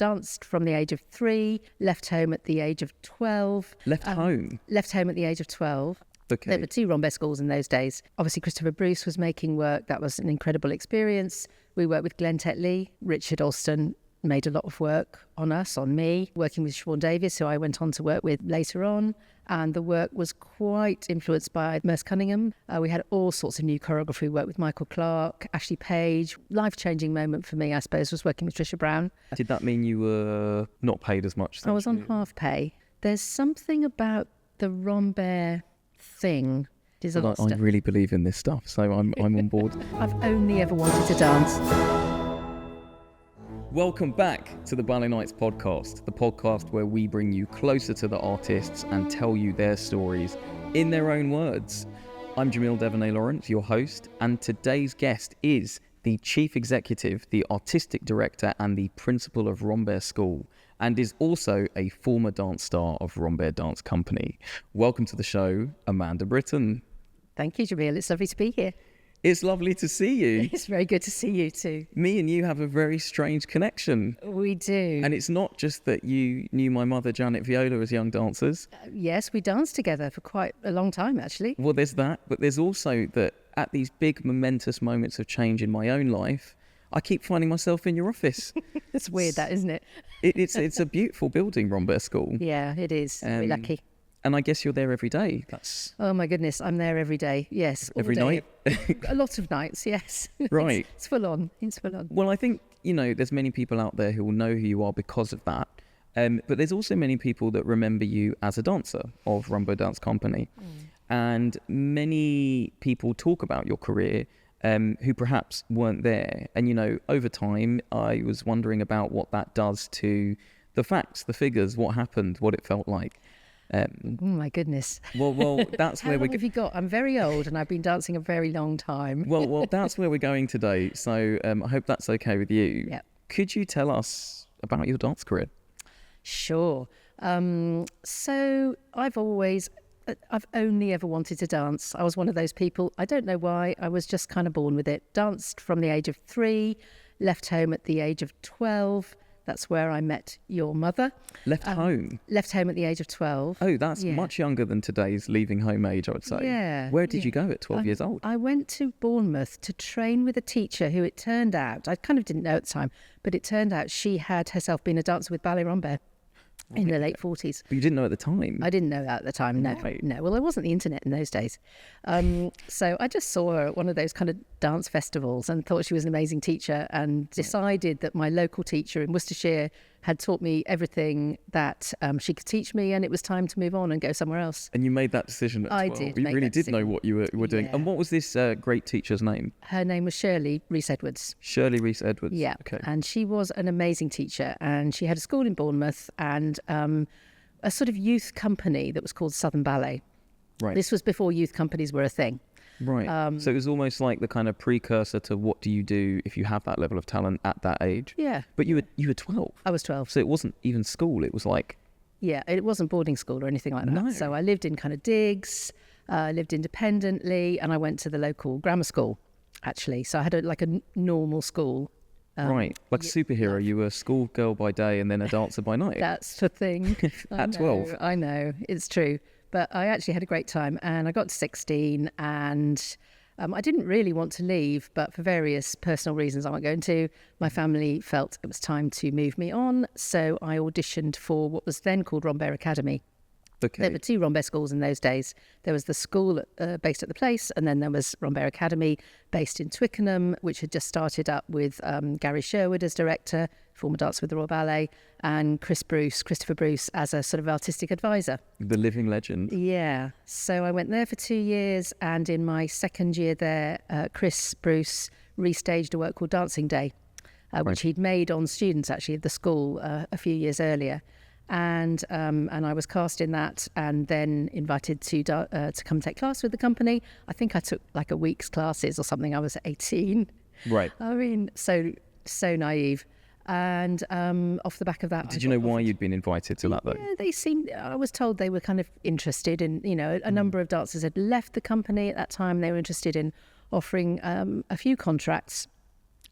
danced from the age of 3, left home at the age of 12. Left home At the age of 12. Okay. There were 2 Rambert schools in those days. Obviously, Christopher Bruce was making work. That was an incredible experience. We worked with Glenn Tetley. Richard Alston made a lot of work on me, working with Siobhan Davis, who I went on to work with later on. And the work was quite influenced by Merce Cunningham. We had all sorts of new choreography. We worked with Michael Clark, Ashley Page. Life-changing moment for me, I suppose, was working with Trisha Brown. Did that mean you were not paid as much? I was on half pay. There's something about the Rambert thing. Well, I really believe in this stuff, so I'm on board. I've only ever wanted to dance. Welcome back to the Ballet Nights Podcast, the podcast where we bring you closer to the artists and tell you their stories in their own words. I'm Jamil Devanay-Lawrence, your host, and today's guest is the Chief Executive, the Artistic Director and the Principal of Rambert School, and is also a former dance star of Rambert Dance Company. Welcome to the show, Amanda Britton. Thank you, Jamil. It's lovely to be here. It's lovely to see you. It's very good to see you too. Me and you have a very strange connection. We do. And it's not just that you knew my mother, Janet Viola, as young dancers. Yes, we danced together for quite a long time, actually. Well, there's that. But there's also that at these big momentous moments of change in my own life, I keep finding myself in your office. It's weird, that, isn't it? It's a beautiful building, Rambert School. Yeah, it is. We're lucky. And I guess you're there every day. Oh my goodness, I'm there every day. Yes, all every day. night. A lot of nights, yes. Right. It's full on. It's full on. Well, I think there's many people out there who will know who you are because of that. But there's also many people that remember you as a dancer of Rambert Dance Company, and many people talk about your career who perhaps weren't there. And over time, I was wondering about what that does to the facts, the figures, what happened, what it felt like. Oh my goodness. Well, that's where How long have you got? I'm very old and I've been dancing a very long time. Well, that's where we're going today. So I hope that's okay with you. Yep. Could you tell us about your dance career? Sure. So I've only ever wanted to dance. I was one of those people. I don't know why. I was just kind of born with it. Danced from the age of 3, left home at the age of 12. That's where I met your mother. Left home at the age of 12. Oh, that's much younger than today's leaving home age, I would say. Yeah. Where did you go at 12 years old? I went to Bournemouth to train with a teacher who it turned out, I kind of didn't know at the time, but it turned out she had herself been a dancer with Ballet Rambert in the late 40s. But you didn't know at the time? I didn't know that at the time, no. Right. No, well, there wasn't the internet in those days. So I just saw her at one of those kind of dance festivals and thought she was an amazing teacher, and decided that my local teacher in Worcestershire had taught me everything that she could teach me, and it was time to move on and go somewhere else. And you made that decision at 12? I did. You really did know what you were doing. Yeah. And what was this great teacher's name? Her name was Shirley Rees-Edwards. Shirley Rees-Edwards. Yeah. Okay. And she was an amazing teacher, and she had a school in Bournemouth and a sort of youth company that was called Southern Ballet. Right. This was before youth companies were a thing. Right. So it was almost like the kind of precursor to what do you do if you have that level of talent at that age. Yeah. But you were 12. I was 12. So it wasn't even school. It was like... Yeah, it wasn't boarding school or anything like that. No. So I lived in kind of digs, lived independently, and I went to the local grammar school, actually. So I had a normal school. Right. Like a superhero. You were a schoolgirl by day and then a dancer by night. That's the thing. At 12. I know, it's true. But I actually had a great time, and I got to 16, and I didn't really want to leave, but for various personal reasons I won't go into, my family felt it was time to move me on. So I auditioned for what was then called Rambert Academy. Okay. There were 2 Rambert schools in those days. There was the school based at the place, and then there was Rambert Academy based in Twickenham, which had just started up with Gary Sherwood as director, former dancer with the Royal Ballet, and Christopher Bruce, as a sort of artistic advisor. The living legend. Yeah. So I went there for 2 years, and in my second year there, Chris Bruce restaged a work called Dancing Day, which he'd made on students actually at the school a few years earlier. And I was cast in that, and then invited to come take class with the company. I think I took like a week's classes or something. I was 18. Right. I mean, so naive. And off the back of that, did you know why you'd been invited to that though? Yeah, they seemed. I was told they were kind of interested in. A number of dancers had left the company at that time. They were interested in offering a few contracts.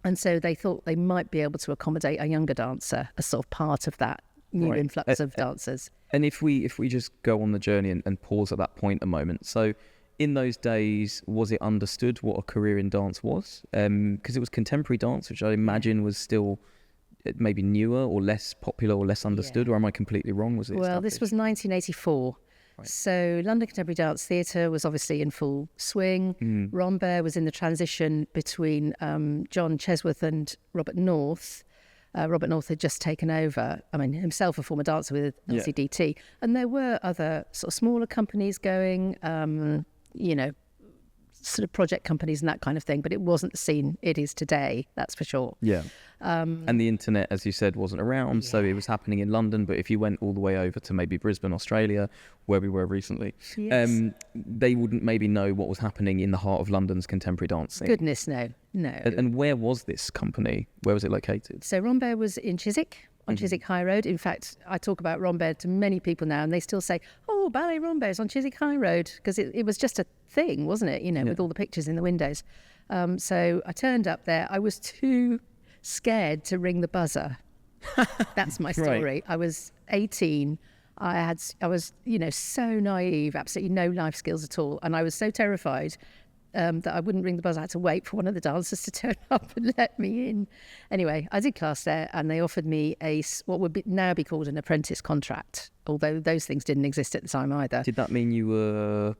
And so they thought they might be able to accommodate a younger dancer as sort of part of that new influx of dancers. And if we just go on the journey and pause at that point a moment. So in those days, was it understood what a career in dance was? Because it was contemporary dance, which I imagine was still maybe newer or less popular or less understood, or am I completely wrong? Was it Well, this was 1984. Right. So London Contemporary Dance Theatre was obviously in full swing. Rambert was in the transition between John Chesworth and Robert North. Robert North had just taken over, himself a former dancer with LCDT. And there were other sort of smaller companies going, sort of project companies and that kind of thing, but it wasn't the scene it is today, that's for sure. Yeah. And the internet, as you said, wasn't around, so it was happening in London, but if you went all the way over to maybe Brisbane, Australia, where we were recently, they wouldn't maybe know what was happening in the heart of London's contemporary dancing. Goodness, no. And where was this company? Where was it located? So Rambert was in Chiswick, on Chiswick High Road. In fact, I talk about Rambert to many people now, and they still say, "Oh, Ballet Rambert's on Chiswick High Road," because it was just a thing, wasn't it? With all the pictures in the windows. So I turned up there. I was too scared to ring the buzzer. That's my story. Right. I was 18. I was, so naive, absolutely no life skills at all, and I was so terrified that I wouldn't ring the buzzer. I had to wait for one of the dancers to turn up and let me in. Anyway, I did class there, and they offered me what would now be called an apprentice contract, although those things didn't exist at the time either. Did that mean you were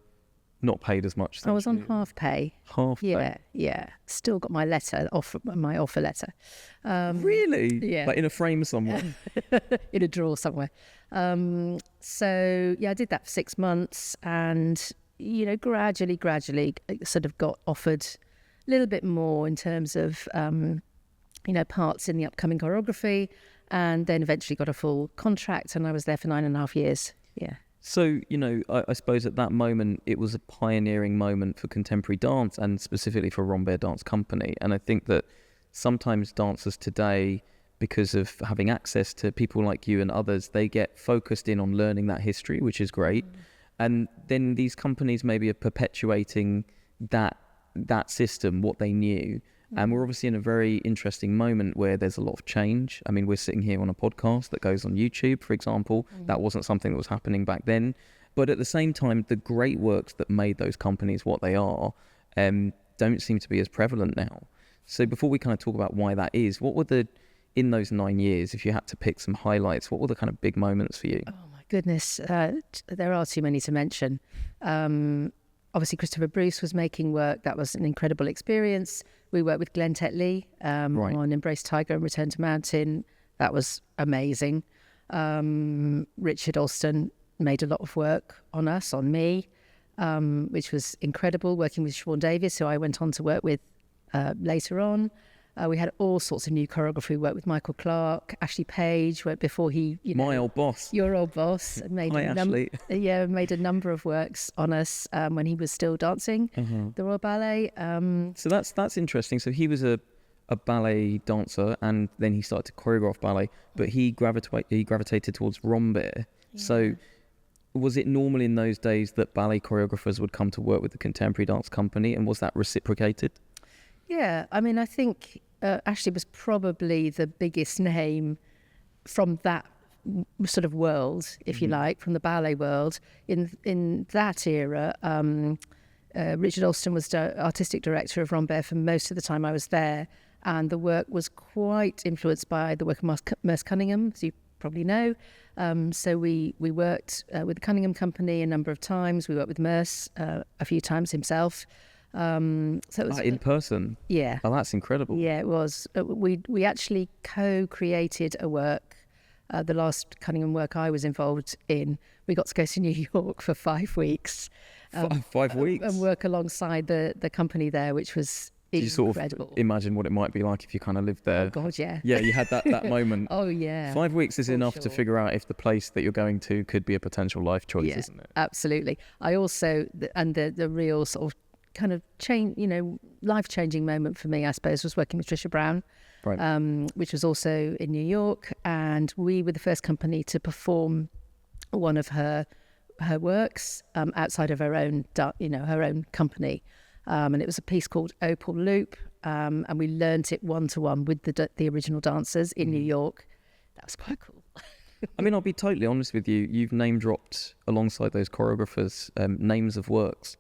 not paid as much? I was on half pay. Half pay? Yeah. Still got my offer letter. Really? Yeah. Like in a frame somewhere? In a drawer somewhere. So, I did that for 6 months, and gradually sort of got offered a little bit more in terms of, parts in the upcoming choreography, and then eventually got a full contract, and I was there for 9.5 years. Yeah. So, I suppose at that moment, it was a pioneering moment for contemporary dance and specifically for Rambert Dance Company. And I think that sometimes dancers today, because of having access to people like you and others, they get focused in on learning that history, which is great. And then these companies maybe are perpetuating that system, what they knew. And we're obviously in a very interesting moment where there's a lot of change. We're sitting here on a podcast that goes on YouTube, for example. That wasn't something that was happening back then. But at the same time, the great works that made those companies what they are don't seem to be as prevalent now. So before we kind of talk about why that is, what were in those 9 years, if you had to pick some highlights, what were the kind of big moments for you? Oh my goodness, there are too many to mention. Obviously, Christopher Bruce was making work. That was an incredible experience. We worked with Glenn Tetley on Embrace Tiger and Return to Mountain. That was amazing. Richard Alston made a lot of work on me, which was incredible, working with Siobhan Davies, who I went on to work with later on. We had all sorts of new choreography. We worked with Michael Clark, Ashley Page, before he... My old boss. Your old boss. Made Ashley. Made a number of works on us when he was still dancing the Royal Ballet. So that's interesting. So he was a ballet dancer, and then he started to choreograph ballet, but he gravitated towards Rambert. Yeah. So was it normal in those days that ballet choreographers would come to work with the Contemporary Dance Company, and was that reciprocated? Yeah, I think Ashley was probably the biggest name from that sort of world, if you like, from the ballet world. In that era, Richard Alston was artistic director of Rambert for most of the time I was there, and the work was quite influenced by the work of Merce Cunningham, as you probably know. So we worked with the Cunningham Company a number of times. We worked with Merce a few times himself. So it was in person. Yeah. Oh, that's incredible. Yeah, it was. We actually co-created a work. The last Cunningham work I was involved in, we got to go to New York for 5 weeks. 5 weeks? And work alongside the company there, which was incredible. You sort of imagine what it might be like if you kind of lived there. Oh, God, yeah. Yeah, you had that moment. Oh, yeah. 5 weeks is enough to figure out if the place that you're going to could be a potential life choice, isn't it? Absolutely. I also, and the real sort of kind of life-changing moment for me, I suppose, was working with Trisha Brown, which was also in New York, and we were the first company to perform one of her works outside of her own company. and it was a piece called Opal Loop, and we learnt it one-to-one with the original dancers in New York. That was quite cool. I mean, I'll be totally honest with you. You've name dropped alongside those choreographers names of works.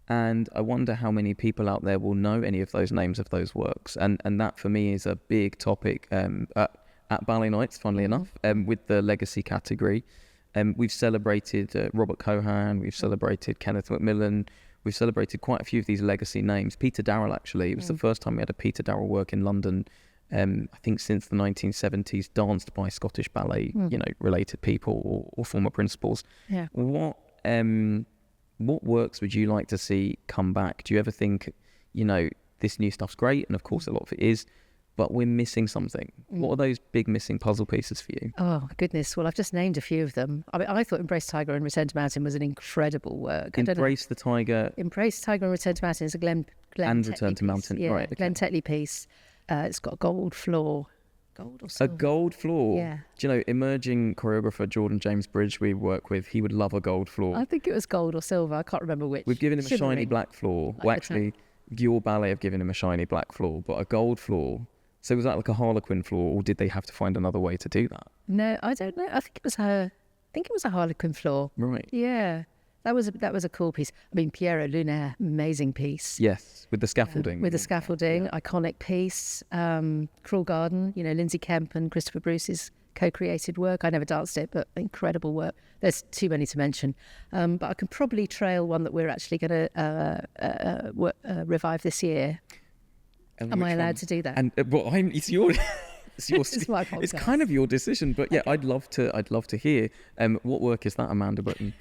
And I wonder how many people out there will know any of those names of those works. And that for me is a big topic at Ballet Nights, funnily enough, with the legacy category. We've celebrated Robert Cohan, we've celebrated Kenneth Macmillan, we've celebrated quite a few of these legacy names. Peter Darrell, actually, it was the first time we had a Peter Darrell work in London, I think since the 1970s, danced by Scottish ballet, related people or former principals. Yeah. What works would you like to see come back? Do you ever think, this new stuff's great, and of course a lot of it is, but we're missing something? What are those big missing puzzle pieces for you? Oh, goodness. Well, I've just named a few of them. I mean, I thought Embrace Tiger and Return to Mountain was an incredible work. Embrace the Tiger. Embrace Tiger and Return to Mountain is a Glenn and Tetley Return to Mountain. Piece. Yeah, right. Okay. Glenn Tetley piece. It's got a gold floor. Gold or silver? A gold floor? Yeah. Do you know, emerging choreographer Jordan James Bridge we work with, he would love a gold floor. I think it was gold or silver. I can't remember which. We've given him a shiny Shimmering. black floor. Like Well, the actually, your ballet have given him a shiny black floor, but a gold floor. So was that like a Harlequin floor, or did they have to find another way to do that? No, I don't know. I think it was a Harlequin floor. Right. Yeah. That was a cool piece. I mean, Piero Lunaire, amazing piece. Yes, with the scaffolding. With the scaffolding, iconic piece. Cruel Garden, Lindsay Kemp and Christopher Bruce's co-created work. I never danced it, but incredible work. There's too many to mention. But I can probably trail one that we're actually going to revive this year. Am I allowed to do that? And it's your. It's my podcast. It's kind of your decision, but yeah, okay. I'd love to hear. What work is that, Amanda Britton?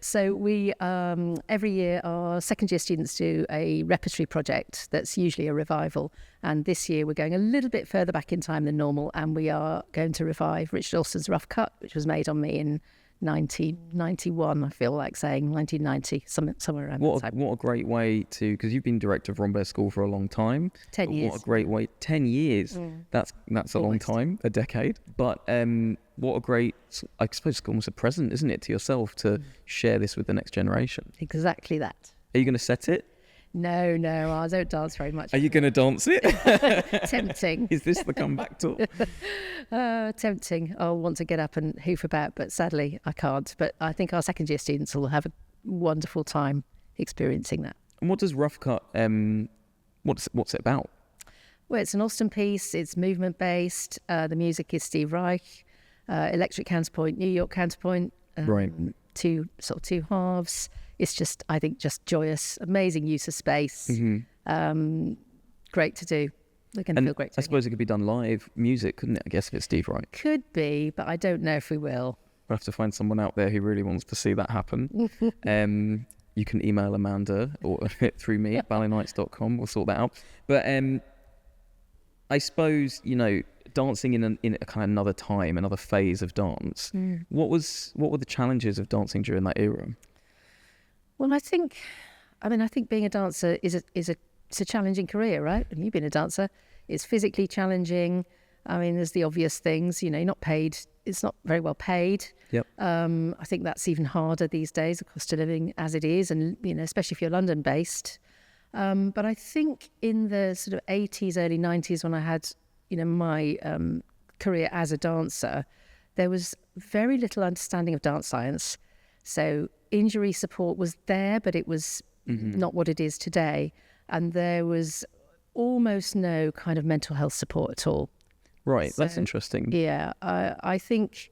So we every year our second year students do a repertory project that's usually a revival, and this year we're going a little bit further back in time than normal, and we are going to revive Richard Alston's Roughcut, which was made on me in 1991, I feel like saying 1990, somewhere around that time. What a great way to, because you've been director of Rambert School for a long time. 10 years. What a great way, 10 years. That's a long time, a decade. But what a great, I suppose it's almost a present, isn't it, to yourself to share this with the next generation. Exactly that. Are you going to set it? No, I don't dance very much. Are you going to dance it? Tempting. Is this the comeback tour? Tempting. I'll want to get up and hoof about, but sadly I can't. But I think our second year students will have a wonderful time experiencing that. And what does Roughcut, what's it about? Well, it's an Alston piece. It's movement based. The music is Steve Reich. Electric counterpoint, New York counterpoint. Right. Two halves. It's just, I think, just joyous, amazing use of space. Great to do. They're going to feel great. I suppose it could be done live music, couldn't it? I guess if it's Steve Reich. Could be, but I don't know if we will. We'll have to find someone out there who really wants to see that happen. You can email Amanda or through me at balletnights.com. We'll sort that out. But I suppose, dancing in a kind of another time, another phase of dance. What were the challenges of dancing during that era? Well, I think being a dancer is a challenging career, right? And you've been a dancer. It's physically challenging. I mean, there's the obvious things, you're not paid. It's not very well paid. Yep. I think that's even harder these days, the cost of living as it is, and, especially if you're London based. But I think in the sort of 80s, early 90s, when I had, my career as a dancer, there was very little understanding of dance science. So injury support was there, but it was not what it is today. And there was almost no kind of mental health support at all. Right, so, that's interesting. Yeah, I think,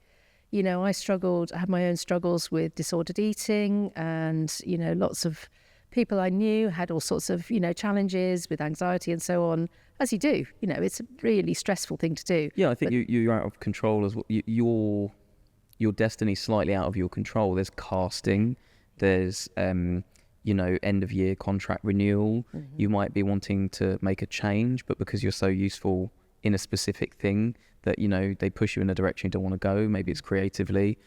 I struggled, I had my own struggles with disordered eating, and, lots of people I knew had all sorts of, challenges with anxiety and so on, as you do. It's a really stressful thing to do. Yeah, I think you're out of control as well. Your destiny's slightly out of your control. There's casting, there's end of year contract renewal. You might be wanting to make a change, but because you're so useful in a specific thing that they push you in a direction you don't want to go. Maybe it's creatively,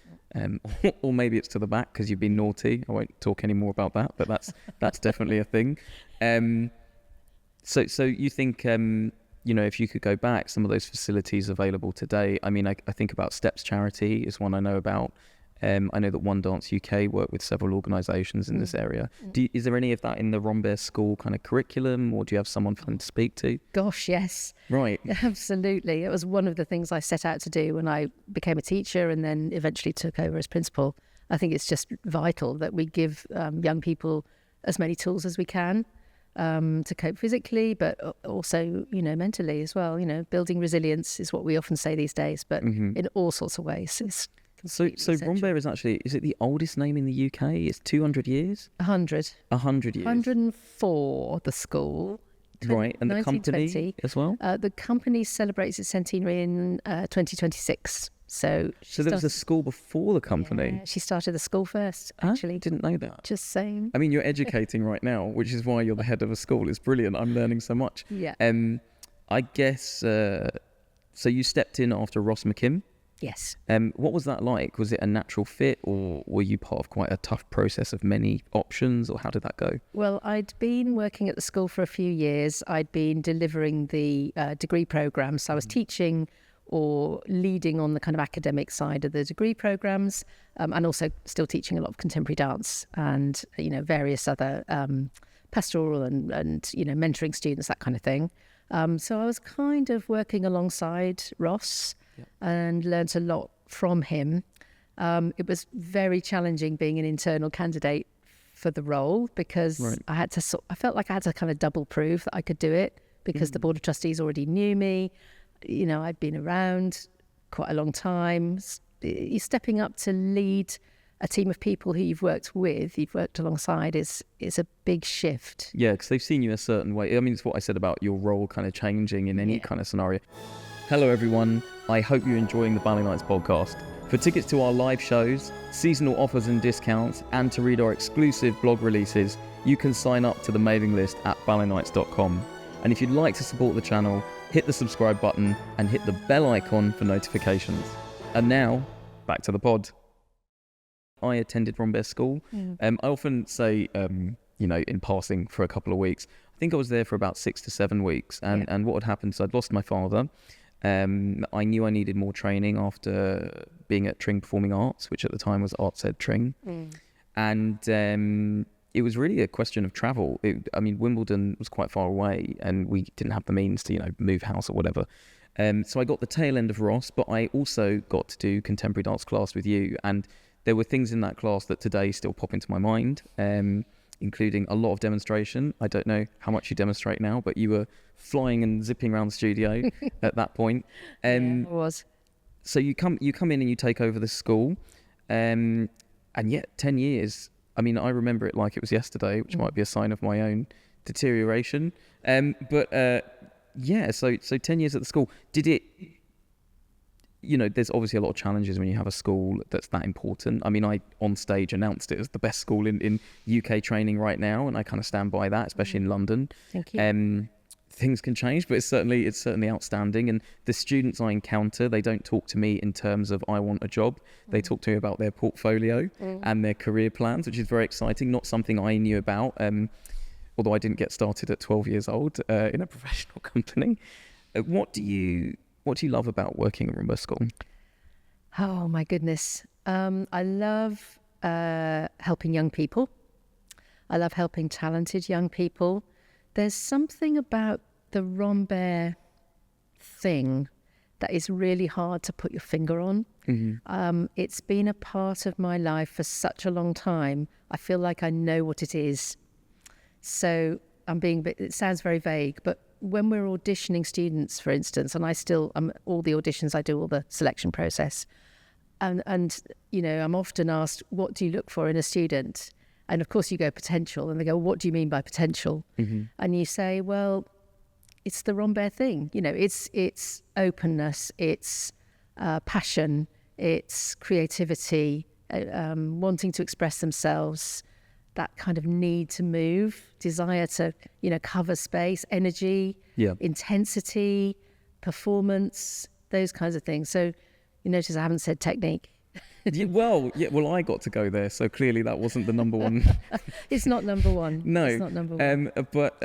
or maybe it's to the back because you've been naughty. I won't talk any more about that, but that's definitely a thing. So you think if you could go back, some of those facilities available today. I mean, I think about Steps Charity is one I know about. I know that One Dance UK work with several organisations in this area. Is there any of that in the Rambert School kind of curriculum, or do you have someone for them to speak to? Gosh, yes. Right. Absolutely. It was one of the things I set out to do when I became a teacher and then eventually took over as principal. I think it's just vital that we give young people as many tools as we can to cope physically, but also, mentally as well. Building resilience is what we often say these days, but in all sorts of ways. So Rambert is it the oldest name in the UK? It's 200 years? 100. 100 years. 104, the school. Right, and the company as well? The company celebrates its centenary in 2026. So there was a school before the company? Yeah, she started the school first, actually. Didn't know that. Just saying. I mean, you're educating right now, which is why you're the head of a school. It's brilliant. I'm learning so much. Yeah. I guess, so you stepped in after Ross McKim? Yes. What was that like? Was it a natural fit, or were you part of quite a tough process of many options, or how did that go? Well, I'd been working at the school for a few years. I'd been delivering the degree programme. So I was teaching or leading on the kind of academic side of the degree programmes, and also still teaching a lot of contemporary dance and, various other pastoral and mentoring students, that kind of thing. So I was kind of working alongside Ross and learnt a lot from him. It was very challenging being an internal candidate for the role because I felt like I had to kind of double prove that I could do it because the Board of Trustees already knew me. I'd been around quite a long time. You're stepping up to lead a team of people who you've worked alongside is a big shift. Yeah, because they've seen you a certain way. I mean, it's what I said about your role kind of changing in any kind of scenario. Hello, everyone. I hope you're enjoying the Ballet Nights podcast. For tickets to our live shows, seasonal offers and discounts, and to read our exclusive blog releases, you can sign up to the mailing list at balletnights.com. And if you'd like to support the channel, hit the subscribe button and hit the bell icon for notifications. And now, back to the pod. I attended Rambert School. I often say, in passing for a couple of weeks, I think I was there for about 6 to 7 weeks. And what had happened is I'd lost my father. I knew I needed more training after being at Tring Performing Arts, which at the time was Arts Ed Tring. And it was really a question of travel. Wimbledon was quite far away and we didn't have the means to, move house or whatever. So I got the tail end of Ross, but I also got to do contemporary dance class with you. And there were things in that class that today still pop into my mind, including a lot of demonstration. I don't know how much you demonstrate now, but you were flying and zipping around the studio at that point. Yeah, it was. So you come in and you take over the school, and yet 10 years. I mean, I remember it like it was yesterday, which might be a sign of my own deterioration. So 10 years at the school. Did it? There's obviously a lot of challenges when you have a school that's that important. I mean, I on stage announced it as the best school in UK training right now, and I kind of stand by that, especially in London. Thank you. Things can change, but it's certainly outstanding. And the students I encounter, they don't talk to me in terms of I want a job. They talk to me about their portfolio and their career plans, which is very exciting. Not something I knew about, although I didn't get started at 12 years old in a professional company. What do you love about working at Rambert School? Oh my goodness. I love helping young people. I love helping talented young people. There's something about the Rambert thing that is really hard to put your finger on. It's been a part of my life for such a long time. I feel like I know what it is. So it sounds very vague, but when we're auditioning students, for instance, and all the auditions, I do all the selection process. And I'm often asked, what do you look for in a student? And of course you go potential, and they go, what do you mean by potential? And you say, well, it's the Rambert thing. It's openness, it's passion, it's creativity, wanting to express themselves, that kind of need to move, desire to, cover space, energy, intensity, performance, those kinds of things. So you notice I haven't said technique. Well, I got to go there, so clearly that wasn't the number one. It's not number one. No, it's not number one. But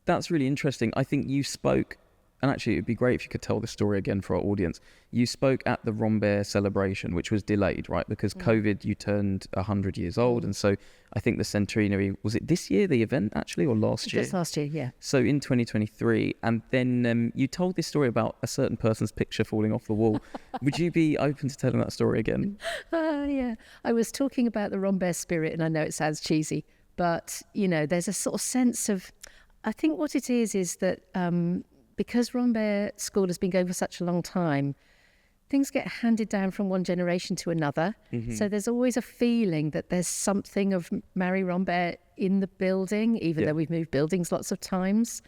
that's really interesting. I think you spoke and actually it'd be great if you could tell this story again for our audience. You spoke at the Rambert celebration, which was delayed, right? Because COVID, you turned 100 years old. And so I think the centenary, was it this year, the event actually, or last year? Just last year, yeah. So in 2023, and then you told this story about a certain person's picture falling off the wall. Would you be open to telling that story again? Yeah. I was talking about the Rambert spirit, and I know it sounds cheesy, but, there's a sort of sense of, I think what it is that because Rambert School has been going for such a long time, things get handed down from one generation to another. So there's always a feeling that there's something of Marie Rambert in the building, even though we've moved buildings lots of times,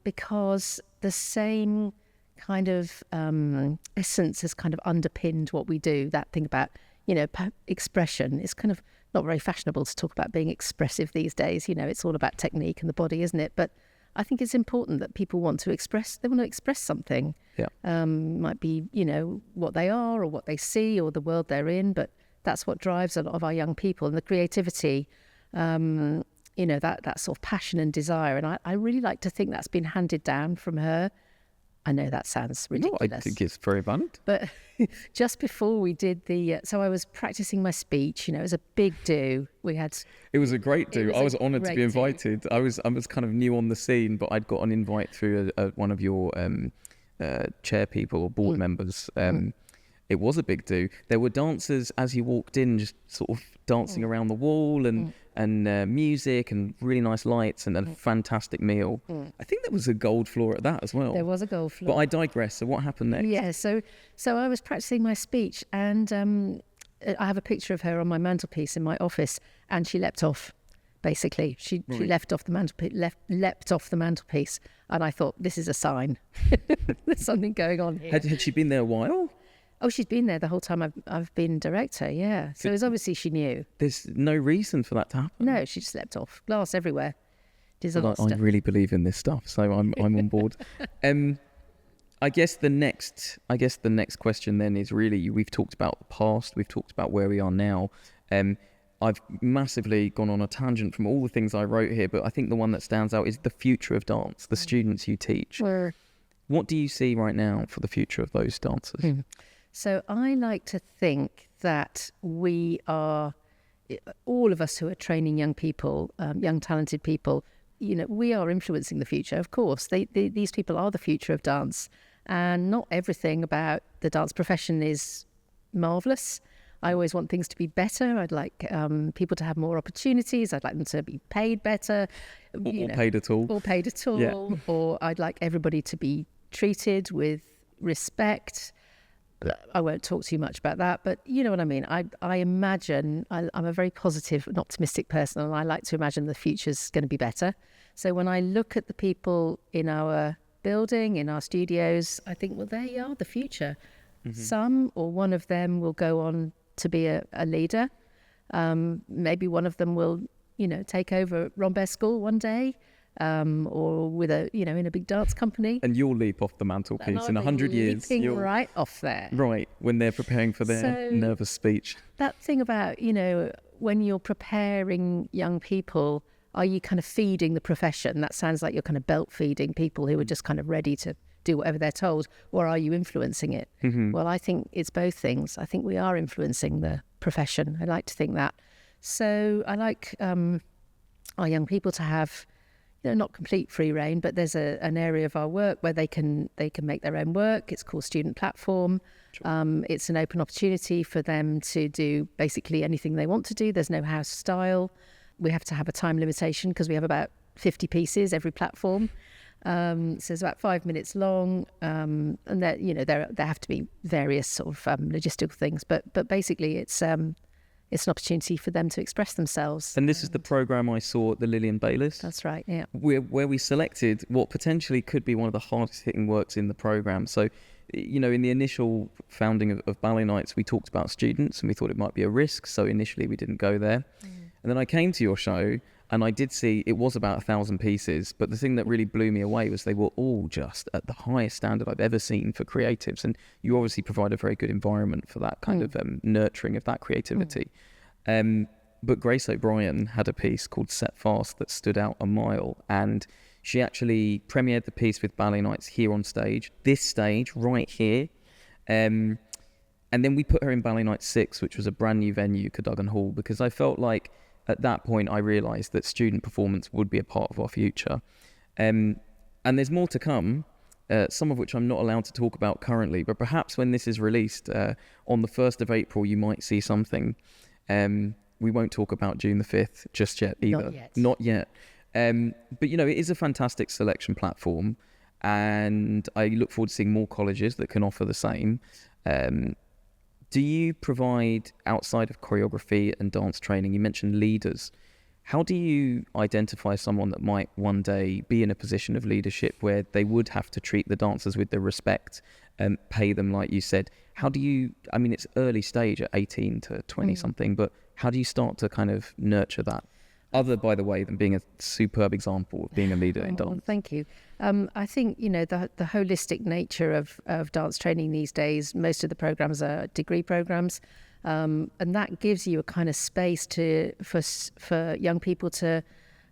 because the same kind of essence has kind of underpinned what we do. That thing about, expression is kind of not very fashionable to talk about being expressive these days. It's all about technique and the body, isn't it? But I think it's important that people want to express something. Might be, what they are or what they see or the world they're in, but that's what drives a lot of our young people, and the creativity, that sort of passion and desire. And I really like to think that's been handed down from her. I know that sounds ridiculous. No, I think it's very valid. But just before we did so I was practicing my speech. It was a big do. It was a great do. I was honoured to be invited. I was kind of new on the scene, but I'd got an invite through one of your chair people or board members. It was a big do. There were dancers as you walked in, just sort of dancing around the wall, and music and really nice lights and a fantastic meal. I think there was a gold floor at that as well. There was a gold floor. But I digress. So what happened next? Yeah, so I was practicing my speech, and I have a picture of her on my mantelpiece in my office, and she leapt off. Basically, she leapt off the mantelpiece, and I thought, this is a sign. There's something going on here. Had she been there a while? Oh, she's been there the whole time I've been director, yeah. So it's obviously she knew. There's no reason for that to happen. No, she just slept off. Glass everywhere. I really believe in this stuff, so I'm on board. I guess the next question then is really, we've talked about the past, we've talked about where we are now. I've massively gone on a tangent from all the things I wrote here, but I think the one that stands out is the future of dance, the students you teach. What do you see right now for the future of those dancers? So I like to think that we are, all of us who are training young people, young talented people, we are influencing the future. Of course, these people are the future of dance, and not everything about the dance profession is marvellous. I always want things to be better. I'd like people to have more opportunities. I'd like them to be paid better. Or paid at all. Or paid at all. Yeah. Or I'd like everybody to be treated with respect. I won't talk too much about that, but you know what I mean. I imagine, I'm a very positive and optimistic person, and I like to imagine the future's going to be better. So when I look at the people in our building, in our studios, I think, well, they are the future. Some or one of them will go on to be a leader. Maybe one of them will, take over Rambert School one day. Or with in a big dance company. And you'll leap off the mantelpiece in 100 years. You're right off there. Right, when they're preparing for their nervous speech. That thing about, when you're preparing young people, are you kind of feeding the profession? That sounds like you're kind of belt feeding people who are just kind of ready to do whatever they're told, or are you influencing it? Well, I think it's both things. I think we are influencing the profession. I like to think that. So I like our young people to have, not complete free reign, but there's an area of our work where they can make their own work. It's called Student Platform. Sure. It's an open opportunity for them to do basically anything they want to do. There's no house style. We have to have a time limitation because we have about 50 pieces every platform. So it's about 5 minutes long, and there have to be various sort of logistical things, but basically it's an opportunity for them to express themselves. And this is the programme I saw at the Lillian Baylis. That's right, yeah. Where we selected what potentially could be one of the hardest hitting works in the programme. So, in the initial founding of Ballet Nights, we talked about students and we thought it might be a risk. So initially we didn't go there. And then I came to your show and I did see it was about 1,000 pieces. But the thing that really blew me away was they were all just at the highest standard I've ever seen for creatives. And you obviously provide a very good environment for that kind of nurturing of that creativity. But Grace O'Brien had a piece called Set Fast that stood out a mile. And She actually premiered the piece with Ballet Nights here on stage, this stage right here. And then we put her in Ballet Nights 6, which was a brand new venue, Cadogan Hall, because I felt like at that point I realised that student performance would be a part of our future. And there's more to come, some of which I'm not allowed to talk about currently, but perhaps when this is released on the 1st of April, you might see something. We won't talk about June the 5th just yet either. Not yet. But, you know, it is a fantastic selection platform, and I look forward to seeing more colleges that can offer the same. Do you provide, outside of choreography and dance training, you mentioned leaders. How do you identify someone that might one day be in a position of leadership where they would have to treat the dancers with the respect and pay them, like you said? How do you, I mean, it's early stage at 18 to 20 something, but how do you start to kind of nurture that? Other, by the way, than being a superb example of being a leader in dance. Well, thank you. I think, you know, the holistic nature of dance training these days, most of the programs are degree programs, and that gives you a kind of space for young people to,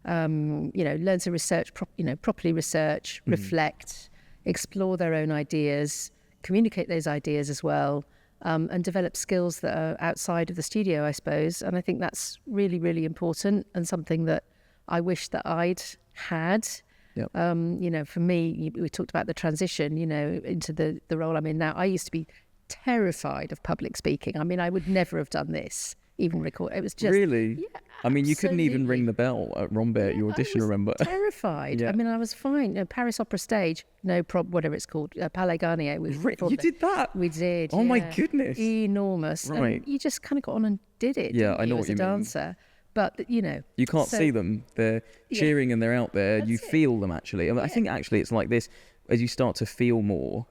you know, learn to research, properly research, reflect, explore their own ideas, communicate those ideas as well. And develop skills that are outside of the studio, I suppose. And I think that's really, really important, and something that I wish that I'd had. Yep. You know, for me, we talked about the transition, you know, into the role I'm in now. I used to be terrified of public speaking. I mean, I would never have done this, even record. It was just... Really? Yeah. I mean, you couldn't even ring the bell at Rambert, your audition, remember? Terrified. Yeah. I mean, I was fine. You know, Paris Opera Stage, no problem, whatever it's called, Palais Garnier. You did that? We did. Oh, my goodness. Enormous. Right. And you just kind of got on and did it. Yeah, I know what you mean. As a dancer. But, you know. You can't see them. They're cheering and they're out there. You feel them, actually. I think, actually, it's like this. As you start to feel more,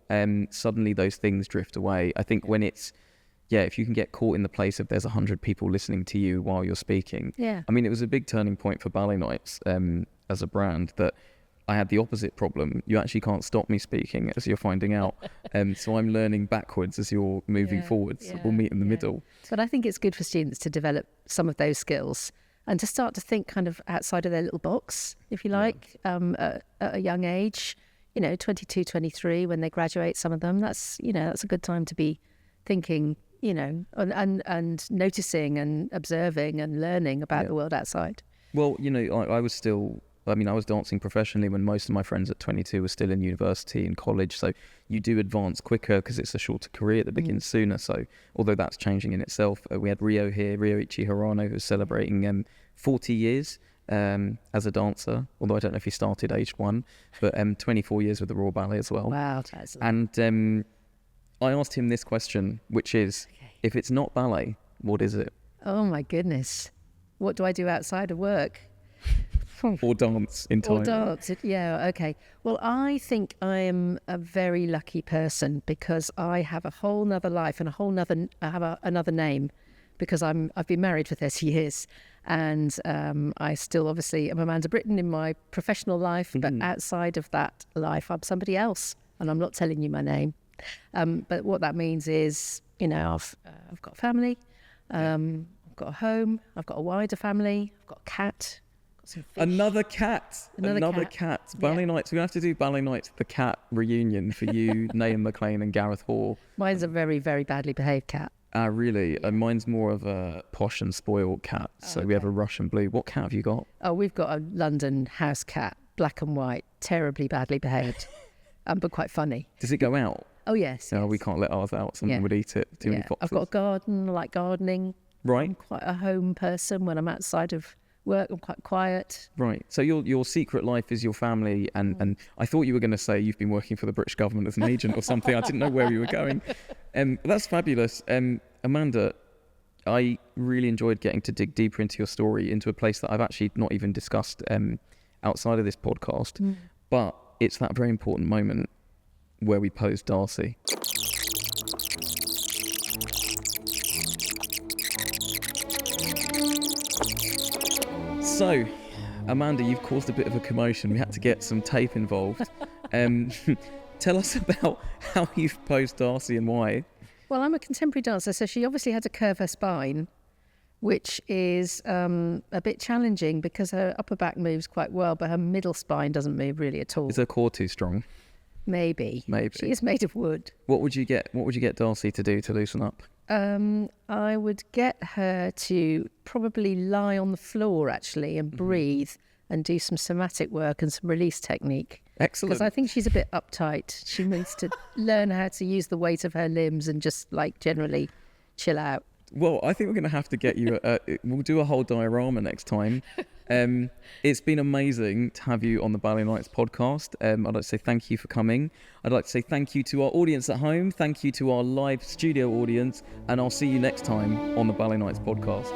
suddenly those things drift away. I think when it's... Yeah, if you can get caught in the place of there's 100 people listening to you while you're speaking. Yeah. I mean, it was a big turning point for Ballet Nights as a brand, that I had the opposite problem. You actually can't stop me speaking, as you're finding out. So I'm learning backwards as you're moving forwards. Yeah. We'll meet in the middle. But I think it's good for students to develop some of those skills and to start to think kind of outside of their little box, if you like, at a young age. You know, 22, 23, when they graduate, some of them, that's a good time to be thinking, you know, and noticing and observing and learning about the world outside. Well, you know, I was dancing professionally when most of my friends at 22 were still in university and college. So you do advance quicker because it's a shorter career that begins sooner. So although that's changing in itself, we had Rio Ichi Hirano, who's celebrating 40 years as a dancer. Although I don't know if he started aged 1, but 24 years with the Royal Ballet as well. Wow, that's and I asked him this question, which is, if it's not ballet, what is it? Oh my goodness. What do I do outside of work? Or dance in time. Or dance, yeah, okay. Well, I think I am a very lucky person because I have a whole nother life and I have another name, because I've been married for 30 years. And I still obviously am Amanda Britton in my professional life, but outside of that life, I'm somebody else. And I'm not telling you my name. But what that means is, you know, I've got a family, I've got a home, I've got a wider family, I've got a cat, got some fish. Another cat. Ballet Nights. We're going to have to do Ballet Nights, the cat reunion for you, Naeem McLean and Gareth Hall. Mine's a very, very badly behaved cat. Really? Yeah. Mine's more of a posh and spoiled cat. So we have a Russian blue. What cat have you got? Oh, we've got a London house cat, black and white, terribly badly behaved, but quite funny. Does it go out? Oh, yes. No, we can't let ours out. Someone would eat it. Too many foxes. I've got a garden. I like gardening. Right. I'm quite a home person. When I'm outside of work, I'm quite quiet. Right. So your secret life is your family. And I thought you were going to say you've been working for the British government as an agent or something. I didn't know where you were going. That's fabulous. Amanda, I really enjoyed getting to dig deeper into your story, into a place that I've actually not even discussed outside of this podcast. But it's that very important moment where we posed Darcy. So, Amanda, you've caused a bit of a commotion. We had to get some tape involved. Tell us about how you've posed Darcy and why. Well, I'm a contemporary dancer, so she obviously had to curve her spine. which is a bit challenging because her upper back moves quite well, but her middle spine doesn't move really at all. Is her core too strong? Maybe. She is made of wood. What would you get Darcy to do to loosen up? I would get her to probably lie on the floor actually and breathe and do some somatic work and some release technique. Excellent. Because I think she's a bit uptight. She needs to learn how to use the weight of her limbs and just like generally chill out. Well, I think we're going to have to get you, we'll do a whole diorama next time. It's been amazing to have you on the Ballet Nights podcast. I'd like to say thank you for coming. I'd like to say thank you to our audience at home. Thank you to our live studio audience. And I'll see you next time on the Ballet Nights podcast.